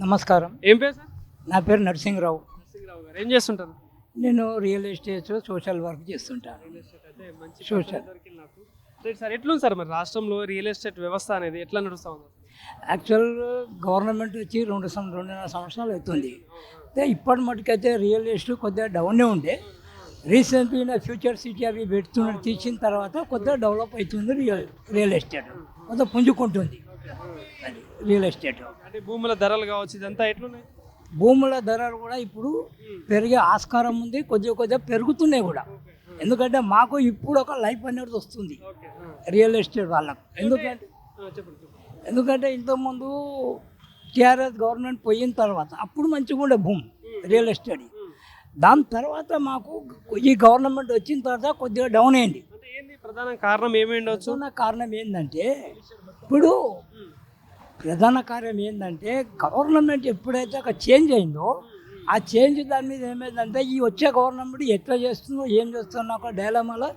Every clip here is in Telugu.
నమస్కారం. ఏం పేరు సార్? నా పేరు నరసింహరావు. నరసింహరావు గారు ఏం చేస్తుంటారు? నేను రియల్ ఎస్టేట్ సోషల్ వర్క్ చేస్తుంటాను. రియల్ ఎస్టేట్ అయితే మంచి సోషల్ దొరికింది నాకు. రైట్ సార్, ఎట్లుంది సార్ మరి రాష్ట్రంలో రియల్ ఎస్టేట్ వ్యవస్థ అనేది ఎట్లా నడుస్తూ ఉంది? యాక్చువల్ గవర్నమెంట్ వచ్చి 2.5 సంవత్సరాలు అవుతుంది. అయితే ఇప్పటి మటుకైతే రియల్ ఎస్టేట్ కొద్దిగా డౌనే ఉండే. రీసెంట్గా ఫ్యూచర్ సిటీ అవి తీసిన తర్వాత కొద్దిగా డెవలప్ అవుతుంది. రియల్ ఎస్టేట్ కొద్దిగా పుంజుకుంటుంది. అది రియల్ ఎస్టేట్. అంటే భూముల ధరలు కావచ్చు, ఇదంతా ఎట్లున్నాయి? భూముల ధరలు కూడా ఇప్పుడు పెరిగే ఆస్కారం ఉంది. కొద్దిగా పెరుగుతున్నాయి కూడా. ఎందుకంటే మాకు ఇప్పుడు ఒక లైఫ్ అనేది వస్తుంది రియల్ ఎస్టేట్ వాళ్ళకు. ఎందుకంటే ఇంతకుముందు టీఆర్ఎస్ గవర్నమెంట్ పోయిన తర్వాత అప్పుడు మంచిగా ఉండే భూమి రియల్ ఎస్టేట్. దాని తర్వాత మాకు ఈ గవర్నమెంట్ వచ్చిన తర్వాత కొద్దిగా డౌన్ అయింది. ప్రధాన కారణం ఏమైండొచ్చు? కారణం ఏంటంటే ఇప్పుడు ప్రధాన కార్యం ఏంటంటే గవర్నమెంట్ ఎప్పుడైతే ఒక చేంజ్ అయిందో ఆ చేంజ్ దాని మీద ఏమైందంటే ఈ వచ్చే గవర్నమెంట్ ఎట్లా చేస్తుందో ఏం చేస్తుందో ఒక డైలమాలో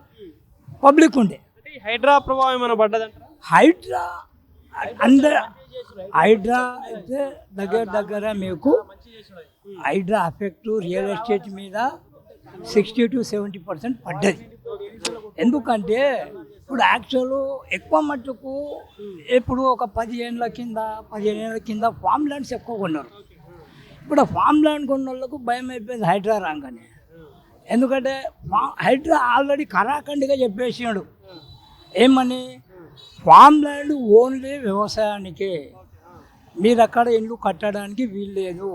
పబ్లిక్ ఉండే. హైడ్రా ప్రభావం ఏమైనా పడ్డదంటారా? హైడ్రా అయితే దగ్గర మీకు హైడ్రా ఎఫెక్ట్ రియల్ ఎస్టేట్ మీద 60 to 70% పడ్డది. ఎందుకంటే ఇప్పుడు యాక్చువల్ ఎక్కువ మట్టుకు ఇప్పుడు ఒక 15 ఏళ్ళ కింద ఫామ్ ల్యాండ్స్ ఎక్కువ కొన్నారు. ఇప్పుడు ఫామ్ ల్యాండ్ కొన్న వాళ్ళకు భయం అయిపోయింది హైడ్రా రాగానే. ఎందుకంటే హైడ్రా ఆల్రెడీ కరాఖండిగా చెప్పేసినాడు ఏమని, ఫామ్ ల్యాండ్ ఓన్లీ వ్యవసాయానికే, మీరు అక్కడ ఇల్లు కట్టడానికి వీల్లేదు.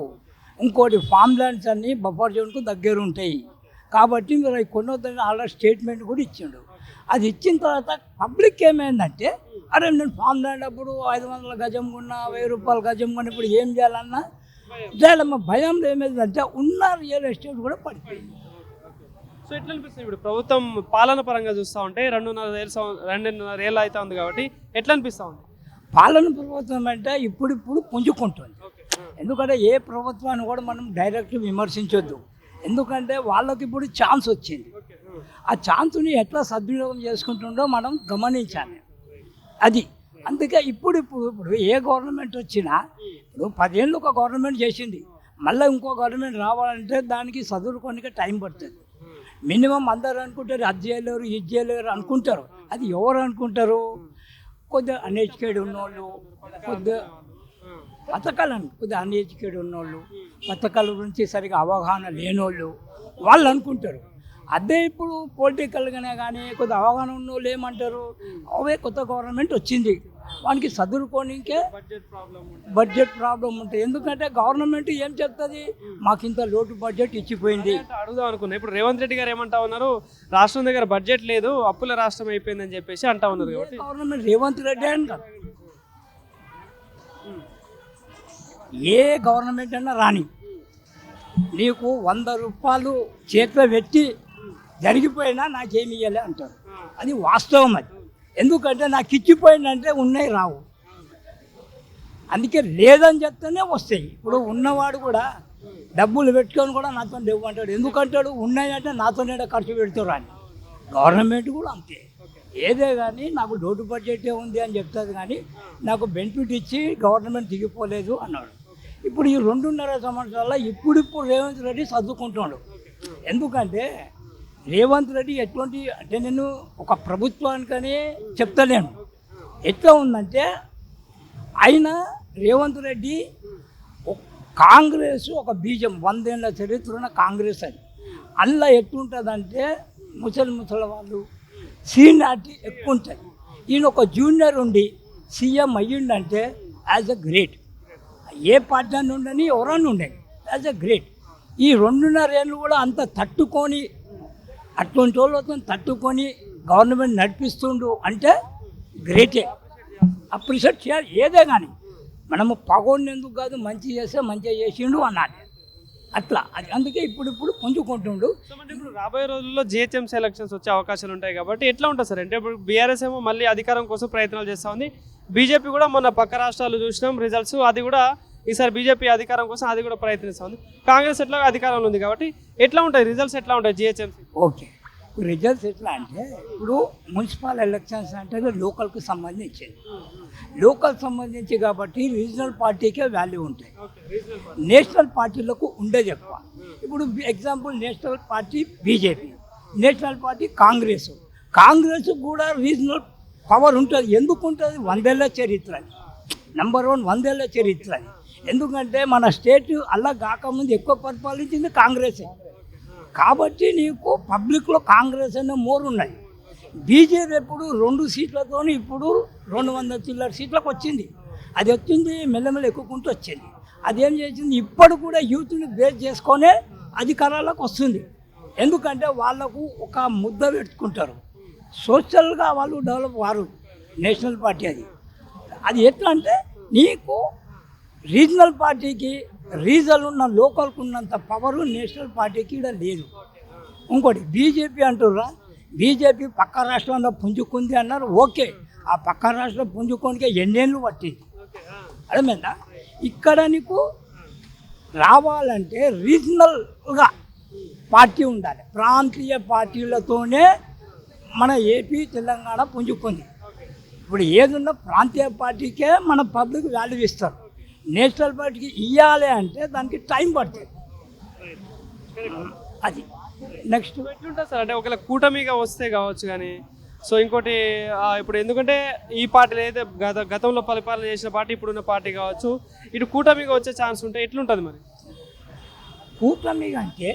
ఇంకోటి ఫామ్ ల్యాండ్స్ అన్నీ బఫర్ జోన్కు దగ్గర ఉంటాయి కాబట్టి మీరు అవి కొనొద్దని ఆల్రెడీ స్టేట్మెంట్ కూడా ఇచ్చిండు. అది ఇచ్చిన తర్వాత పబ్లిక్ ఏమైందంటే అరే నేను ఫామ్ ల్యాండ్ అప్పుడు 500 గజం కొన్నా, 1000 రూపాయల గజం కొన్నా, ఇప్పుడు ఏం చేయాలన్నా చేయాలమ్మ భయంలో ఏమైందంటే ఉన్న రియల్ ఎస్టేట్ కూడా పడిపోయింది. సో ఎట్లా అనిపిస్తుంది ఇప్పుడు ప్రభుత్వం పాలన పరంగా చూస్తూ ఉంటే 2.5 ఏళ్ళు అవుతా ఉంది కాబట్టి ఎట్లా అనిపిస్తూ ఉంది? పాలన ప్రభుత్వం అంటే ఇప్పుడు పుంజుకుంటుంది. ఎందుకంటే ఏ ప్రభుత్వాన్ని కూడా మనం డైరెక్ట్ విమర్శించొద్దు. ఎందుకంటే వాళ్ళకి ఇప్పుడు ఛాన్స్ వచ్చింది. ఆ ఛాన్స్ని ఎట్లా సద్వినియోగం చేసుకుంటుండో మనం గమనించాలి. అది అందుకే ఇప్పుడు ఏ గవర్నమెంట్ వచ్చినా ఇప్పుడు 10 ఏళ్ళు ఒక గవర్నమెంట్ చేసింది, మళ్ళీ ఇంకో గవర్నమెంట్ రావాలంటే దానికి చదువుకోనికి టైం పడుతుంది. మినిమం అందరు అనుకుంటారు అది చేయలేరు ఇది చేయలేరు అనుకుంటారు. అది ఎవరు అనుకుంటారు? కొద్దిగా అన్ఎడ్యుకేటెడ్ ఉన్నోళ్ళు, కొద్దిగా అన్ఎడ్యుకేటెడ్ ఉన్నోళ్ళు, పథకాల గురించి సరిగా అవగాహన లేనోళ్ళు వాళ్ళు అనుకుంటారు. అదే ఇప్పుడు పొలిటికల్గానే కానీ కొద్దిగా అవగాహన ఉన్నోళ్ళు ఏమంటారు, అవే కొత్త గవర్నమెంట్ వచ్చింది వానికి చదువుకోనికే బడ్జెట్ ప్రాబ్లం ఉంటుంది. ఎందుకంటే గవర్నమెంట్ ఏం చెప్తుంది, మాకు ఇంత లోటు బడ్జెట్ ఇచ్చిపోయింది. అడుగుదాం అనుకున్నా. ఇప్పుడు రేవంత్ రెడ్డి గారు ఏమంటా ఉన్నారు, రాష్ట్రం దగ్గర బడ్జెట్ లేదు, అప్పుల రాష్ట్రం అయిపోయిందని చెప్పేసి అంటా ఉన్నారు. గవర్నమెంట్ రేవంత్ రెడ్డి అని కాదు, ఏ గవర్నమెంట్ అయినా రాని నీకు 100 రూపాయలు చేతిలో పెట్టి జరిగిపోయినా నాకేమి ఇవ్వలే అంటారు. అది వాస్తవం. అది ఎందుకంటే నాకు ఇచ్చిపోయిందంటే ఉన్నాయి రావు, అందుకే లేదని చెప్తేనే వస్తాయి. ఇప్పుడు ఉన్నవాడు కూడా డబ్బులు పెట్టుకొని కూడా నాతో ఇవ్వమంటాడు. ఎందుకంటాడు ఉన్నాయంటే నాతోనే ఖర్చు పెడతారు అని. గవర్నమెంట్ కూడా అంతే. ఏదే కానీ నాకు లోటు బడ్జెటే ఉంది అని చెప్తుంది కానీ నాకు బెనిఫిట్ ఇచ్చి గవర్నమెంట్ దిగిపోలేదు అన్నాడు. ఇప్పుడు ఈ 2.5 సంవత్సరాల ఇప్పుడు రేవంత్ రెడ్డి చదువుకుంటున్నాడు. ఎందుకంటే రేవంత్ రెడ్డి ఎటువంటి అంటే నేను ఒక ప్రభుత్వానికని చెప్తలేను. ఎట్లా ఉందంటే ఆయన రేవంత్ రెడ్డి కాంగ్రెస్ ఒక బీజం 100 ఏళ్ళ చరిత్ర ఉన్న కాంగ్రెస్ అది. అందులో ఎట్లుంటుందంటే ముసలి వాళ్ళు సీనియారిటీ ఎక్కువ ఉంటుంది. ఈయన ఒక జూనియర్ ఉండి సీఎం అయ్యిండంటే యాజ్ అ గ్రేట్. ఏ పార్టీ అని ఉండని ఎవరన్నా ఉండేది యాజ్ అ గ్రేట్. ఈ 2.5 ఏళ్ళు కూడా అంత తట్టుకొని అటువంటి వాళ్ళతో తట్టుకొని గవర్నమెంట్ నడిపిస్తుండు అంటే గ్రేటే, అప్రిషియేట్ చేయాలి. ఏదే కానీ మనము పగోడిని ఎందుకు కాదు, మంచి చేస్తే మంచిగా చేసిండు అన్నది అట్లా. అది అందుకే ఇప్పుడు పుంజుకుంటుండు. ఇప్పుడు రాబోయే రోజుల్లో జిహెచ్ఎంసీ ఎలక్షన్స్ వచ్చే అవకాశాలు ఉంటాయి కాబట్టి ఎట్లా ఉంటుంది సార్? అంటే ఇప్పుడు బీఆర్ఎస్ ఏమో మళ్ళీ అధికారం కోసం ప్రయత్నాలు చేస్తూ ఉంది, బీజేపీ కూడా మొన్న పక్క రాష్ట్రాలు చూసినాం రిజల్ట్స్, అది కూడా ఈసారి బీజేపీ అధికారం కోసం అది కూడా ప్రయత్నిస్తూ ఉంది. కాంగ్రెస్ ఎట్లా అధికారంలో ఉంది కాబట్టి ఎట్లా ఉంటాయి రిజల్ట్స్, ఎట్లా ఉంటాయి జిహెచ్ఎంసీ? ఓకే, రిజల్ట్స్ ఎట్లా అంటే ఇప్పుడు మున్సిపల్ ఎలక్షన్స్ అంటే లోకల్కి సంబంధించింది, లోకల్ సంబంధించి కాబట్టి రీజనల్ పార్టీకే వాల్యూ ఉంటాయి, నేషనల్ పార్టీలకు ఉండేది ఎక్కువ. ఇప్పుడు example national party BJP, national party Congress, Congress కూడా రీజనల్ పవర్ ఉంటుంది. ఎందుకు ఉంటుంది? 100 ఏళ్ల చరిత్ర, నెంబర్ 1 100 ఏళ్ల చరిత్ర. ఎందుకంటే మన స్టేట్ అలా కాకముందు ఎక్కువ పరిపాలించింది కాంగ్రెసే. కాబట్టి నీకు పబ్లిక్లో కాంగ్రెస్ అనే మోర్ ఉన్నాయి. బీజేపీ ఎప్పుడు 2 సీట్లతో ఇప్పుడు 200 చిల్లర సీట్లకు వచ్చింది. అది వచ్చింది మెల్లమెల్ల ఎక్కుకుంటూ వచ్చింది. అదేం చేసింది, ఇప్పుడు కూడా యూత్ని బేస్ చేసుకొనే అధికారాలకు వస్తుంది. ఎందుకంటే వాళ్ళకు ఒక ముద్ద పెట్టుకుంటారు, సోషల్గా వాళ్ళు డెవలప్ వారు. నేషనల్ పార్టీ అది ఎట్లా అంటే నీకు రీజనల్ పార్టీకి రీజనల్ ఉన్న లోకల్కు ఉన్నంత పవరు నేషనల్ పార్టీకి ఇక్కడ లేదు. ఇంకోటి బీజేపీ అంటుర్రా, బీజేపీ పక్క రాష్ట్రంలో పుంజుకుంది అన్నారు. ఓకే, ఆ పక్క రాష్ట్రం పుంజుకోనికే ఎన్నేళ్ళు పట్టింది, అర్థమైందా? ఇక్కడ నీకు రావాలంటే రీజనల్గా పార్టీ ఉండాలి. ప్రాంతీయ పార్టీలతోనే మన ఏపీ తెలంగాణ పుంజుకుంది. ఇప్పుడు ఏదున్నా ప్రాంతీయ పార్టీకే మన పబ్లిక్ వాల్యూ ఇస్తారు. నేషనల్ పార్టీకి ఇవ్వాలి అంటే దానికి టైం పడుతుంది. అది నెక్స్ట్ ఎట్లుంటుంది సార్ అంటే ఒకవేళ కూటమిగా వస్తే కావచ్చు కానీ సో ఇంకోటి ఇప్పుడు ఎందుకంటే ఈ పార్టీలు అయితే గతంలో పరిపాలన చేసిన పార్టీ ఇప్పుడున్న పార్టీ కావచ్చు, ఇటు కూటమిగా వచ్చే ఛాన్స్ ఉంటే ఎట్లుంటుంది మరి? కూటమిగా అంటే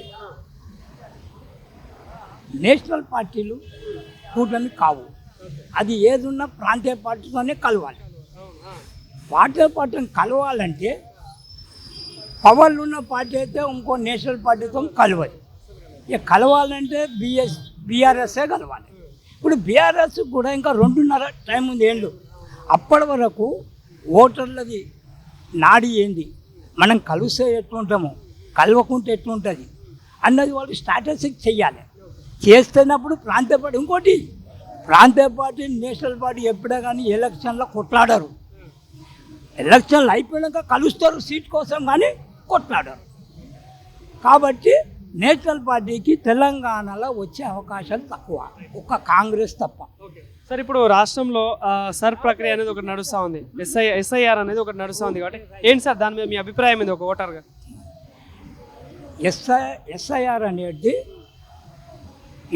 నేషనల్ పార్టీలు కూటమి కావు. అది ఏదున్నా ప్రాంతీయ పార్టీతోనే కలవాలి. ప్రాంతీయ పార్టీని కలవాలంటే పవర్లు ఉన్న పార్టీ అయితే ఇంకో నేషనల్ పార్టీతో కలవాలి. ఇక కలవాలంటే బీఆర్ఎస్ఏ కలవాలి. ఇప్పుడు బీఆర్ఎస్ కూడా ఇంకా 2.5 టైం ఉంది ఏళ్ళు. అప్పటి వరకు ఓటర్లది నాడి ఏంది, మనం కలిస్తే ఎట్లుంటాము, కలవకుంటే ఎట్లుంటుంది అన్నది వాళ్ళు స్ట్రాటజిక్ చెయ్యాలి. చేస్తున్నప్పుడు ప్రాంతీయ పార్టీ, ఇంకోటి ప్రాంతీయ పార్టీ నేషనల్ పార్టీ ఎప్పుడే కానీ ఎలక్షన్లో కొట్లాడారు. ఎలక్షన్లు అయిపోయాక కలుస్తారు సీట్ కోసం, కానీ కొట్లాడారు. కాబట్టి నేషనల్ పార్టీకి తెలంగాణలో వచ్చే అవకాశాలు తక్కువ, ఒక కాంగ్రెస్ తప్ప. సార్ ఇప్పుడు రాష్ట్రంలో సర్ ప్రక్రియ అనేది ఒకటి నడుస్తూ ఉంది, ఎస్ఐఆర్ అనేది ఒకటి నడుస్తూ ఉంది. కాబట్టి ఏంటి సార్ దాని మీద మీ అభిప్రాయం ఏంది ఒక ఓటర్గా? ఎస్ఐఆర్ అనేది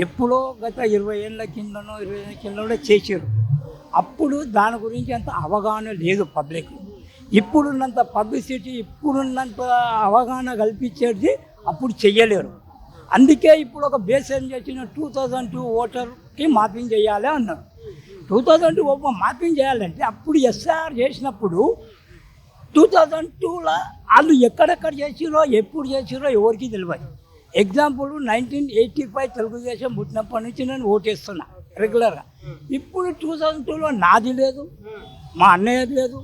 ఎప్పుడో గత 20 ఏళ్ళ కిందనో 20 ఏళ్ళ కిందనో చేసారు. అప్పుడు దాని గురించి అంత అవగాహన లేదు పబ్లిక్. ఇప్పుడున్నంత పబ్లిసిటీ, ఇప్పుడున్నంత అవగాహన కల్పించేది అప్పుడు చెయ్యలేరు. అందుకే ఇప్పుడు ఒక బేస్ ఏం చేసిన 2002 ఓటర్కి మాపింగ్ చేయాలి అన్నారు. 2002 మాపింగ్ చేయాలంటే అప్పుడు ఎస్ఆర్ చేసినప్పుడు 2002లో వాళ్ళు ఎక్కడెక్కడ చేసిరో ఎప్పుడు చేసిరో ఎవరికి తెలియదు. ఎగ్జాంపుల్ 1985 తెలుగుదేశం పుట్టినప్పటి నుంచి నేను ఓటేస్తున్నా రెగ్యులర్గా. ఇప్పుడు 2002లో నాది లేదు, మా అన్నయ్యది లేదు,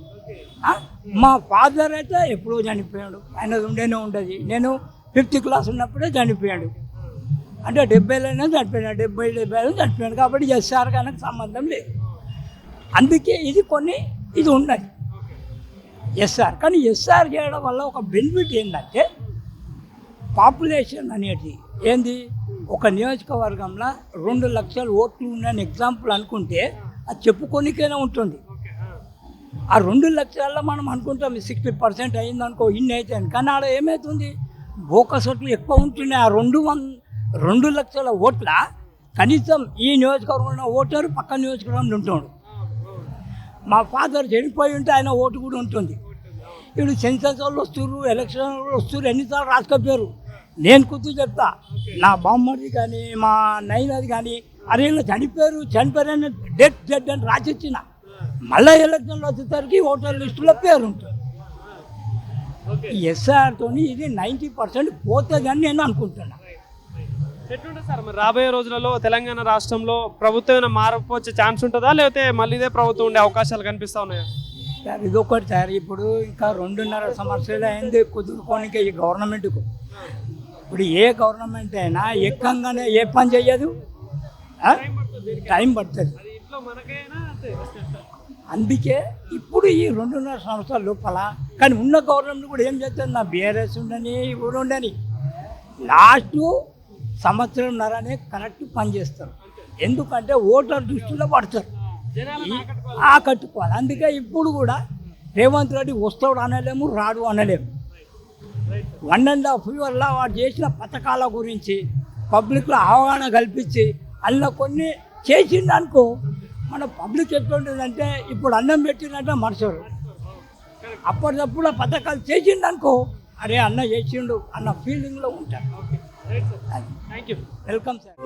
మా ఫాదర్ అయితే ఎప్పుడో చనిపోయాడు, ఆయనది ఉండేనే ఉండదు. నేను 5th క్లాస్ ఉన్నప్పుడే చనిపోయాడు, అంటే 70లోనే చనిపోయాడు, 70 చనిపోయాడు. కాబట్టి ఎస్ఆర్ కనుక సంబంధం లేదు. అందుకే ఇది ఇది ఉన్నది ఎస్ఆర్. కానీ ఎస్ఆర్ చేయడం వల్ల ఒక బెనిఫిట్ ఏంటంటే పాపులేషన్ అనేది ఏంది, ఒక నియోజకవర్గంలో 2 లక్షల ఓట్లు ఉన్నాయని ఎగ్జాంపుల్ అనుకుంటే అది చెప్పుకోనికైనా ఉంటుంది. ఆ 2 లక్షల్లో మనం అనుకుంటాం 60% అయింది అనుకో, ఇన్ని అయితే. కానీ ఆడ ఏమవుతుంది, బోకస్ ఓట్లు ఎక్కువ ఉంటున్నాయి. ఆ 2 లక్షల ఓట్ల కనీసం ఈ నియోజకవర్గంలో ఓటారు పక్క నియోజకవర్గంలో ఉంటున్నాడు. మా ఫాదర్ చనిపోయి ఉంటే ఆయన ఓటు కూడా ఉంటుంది. ఇప్పుడు సెన్సస్ వాళ్ళు వస్తున్నారు, ఎలక్షన్ వాళ్ళు వస్తున్నారు, ఎన్నిసార్లు రాసుకపోయారు. నేను కూర్చొని చెప్తా, నా బామ్మది కానీ మా నైనది కానీ అరే చనిపోయారని డెడ్ అని రాసిచ్చిన, మళ్ళీ ఎలక్షన్లో వచ్చేసరికి ఓటర్ లిస్టులో పేరు ఉంటుంది. ఎస్ఆర్తో ఇది 90% పోతుంది అని నేను అనుకుంటున్నాను. ఎట్లుంటుంది సార్ మరి రాబోయే రోజులలో తెలంగాణ రాష్ట్రంలో ప్రభుత్వం మార్పు వచ్చే ఛాన్స్ ఉంటుందా, లేకపోతే మళ్ళీ ఇదే ప్రభుత్వం ఉండే అవకాశాలు కనిపిస్తూ ఉన్నాయా? సార్ ఇదొకటి సార్, ఇప్పుడు ఇంకా 2.5 సంవత్సరాలు అయింది కుదురుకోనికి ఈ గవర్నమెంట్కు. ఇప్పుడు ఏ గవర్నమెంట్ అయినా ఎక్కంగానే ఏ పని చెయ్యదు, టైం పడుతుంది. అందుకే ఇప్పుడు ఈ 2.5 సంవత్సరాల లోపల కానీ ఉన్న గవర్నమెంట్ కూడా ఏం చేస్తుంది, నా బీఆర్ఎస్ ఉండని ఇప్పుడు ఉండని లాస్ట్ సంవత్సరంన్నరనే కరెక్ట్ పనిచేస్తారు. ఎందుకంటే ఓటర్ దృష్టిలో పడతారు, ఆకట్టుకోవాలి. అందుకే ఇప్పుడు కూడా రేవంత్ రెడ్డి వస్తాడు అనలేము, రాడు అనలేము. 1.5 ఇయర్లో వాడు చేసిన పథకాల గురించి పబ్లిక్లో అవగాహన కల్పించి అందులో కొన్ని చేసిందనుకో, మన పబ్లిక్ ఎట్లుంటుందంటే ఇప్పుడు అన్నం పెట్టిందంటే మనుషులు అప్పటికప్పుడు ఆ పథకాలు చేసిందనుకో, అరే అన్న చేసిండు అన్న ఫీలింగ్లో ఉంటారు. Thank you. Welcome sir.